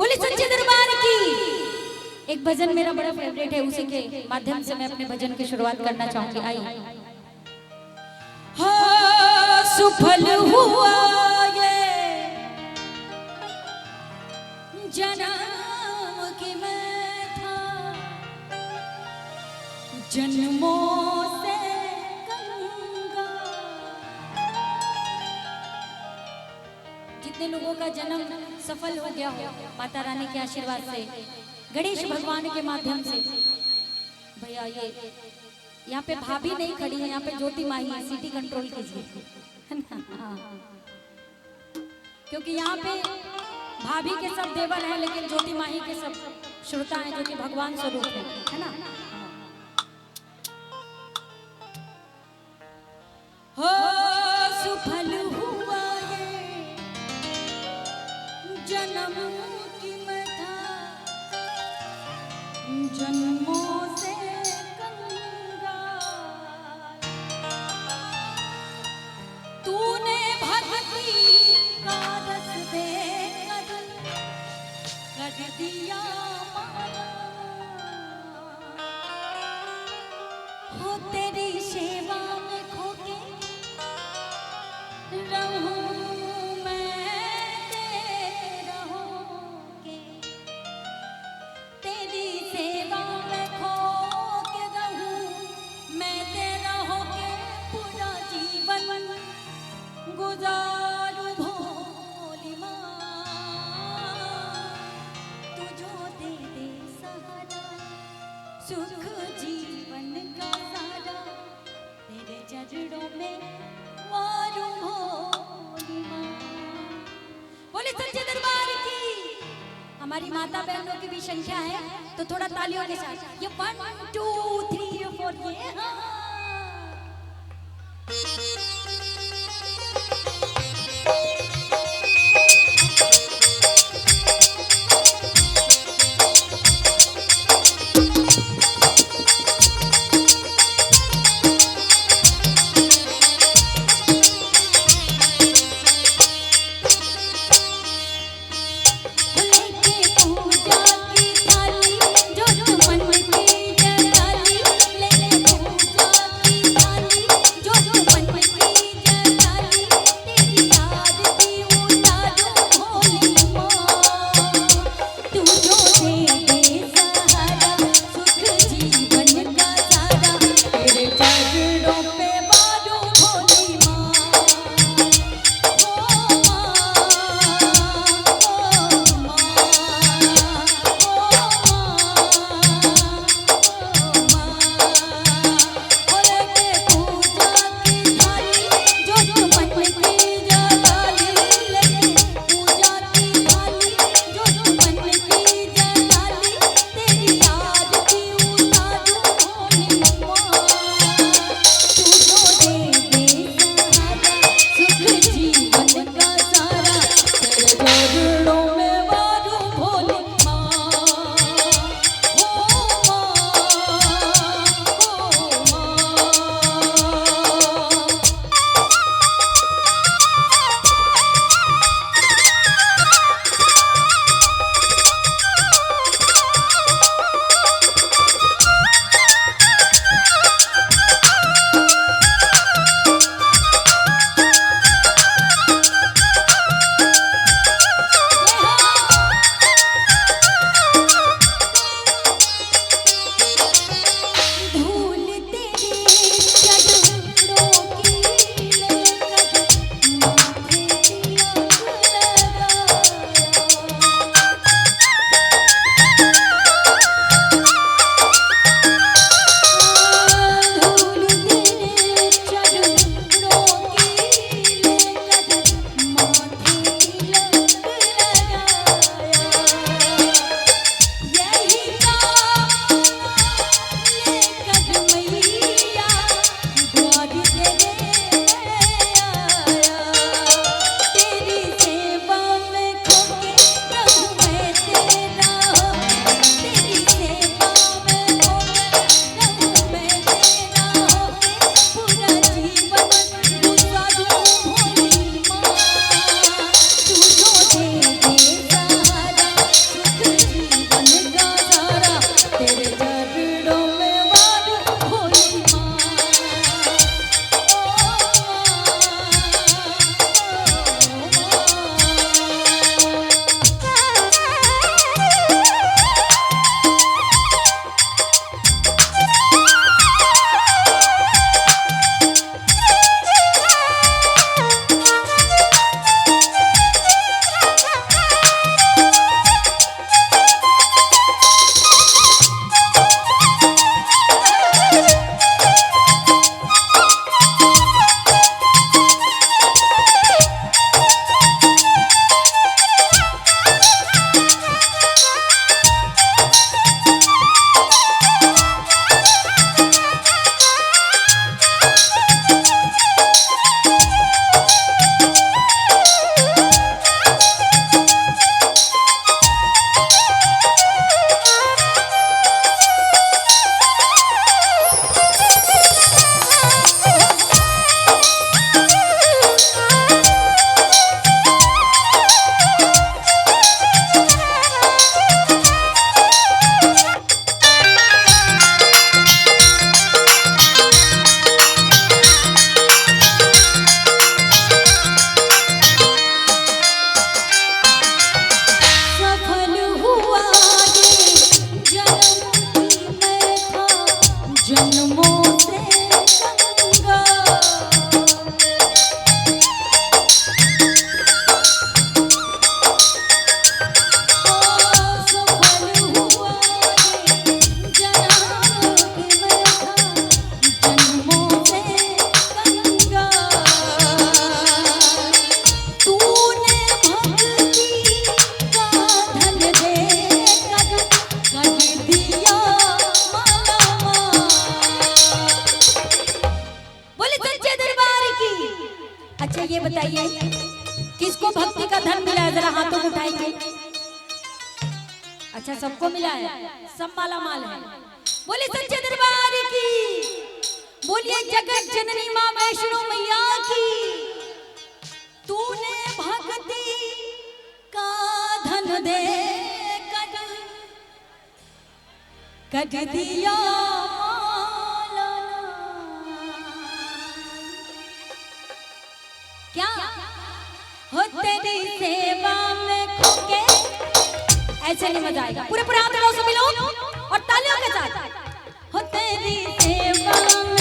बोले सच्चे दरबार की। एक भजन मेरा बड़ा फेवरेट है, उसी के माध्यम से मैं अपने भजन की शुरुआत करना चाहूंगी। आई हाँ सुफल हुआ ये जन्म की मैं था, जन्मों से कंगाल। जितने लोगों का जन्म सफल हो गया हो माता रानी के आशीर्वाद से, गणेश भगवान के माध्यम से। भैया ये यहाँ पे भाभी नहीं खड़ी है, यहाँ पे ज्योति माही है, सिटी कंट्रोल कीजिए, है ना? हाँ। क्योंकि यहाँ पे भाभी के सब देवर हैं, लेकिन ज्योति माही के सब श्रोता हैं जो कि भगवान स्वरूप है ना? हो सुफल हुआ ये जन्म की मैं था, जन्मों से कंगाल। तूने भक्ति का रस देकर कर दिया मारा, हो तेरी सेवा में खोके रहूं मैं तेरा होके, तेरी सेवा में खोके रहूं मैं तेरा होके, पूरा जीवन गुजारूं भोली माँ। तू जो दे दे सहारा सुख जीवन का सारा, तेरे चरणों में वारूं भोली माँ। बोले सच्चे दरबार की। हमारी माता बहनों की भी संख्या है, तो थोड़ा तालियों के साथ ये 1 2 3 4 ये हाँ। पूजा बताइए किसको भक्ति का धन मिला है, जरा हाथों को उठाएंगे। अच्छा सबको मिला है, सब माला माल है। बोले सच्चे दरबार की, बोलिए जगत जननी मां वैष्णो मैया की। तूने भक्ति का धन दे कट दिया क्या हो तेरी सेवा में खोके। ऐसे नहीं मजा आएगा, पूरे पूरे हाथ मिलाओ सभी लोग और तालियों के साथ। हो तेरी सेवा में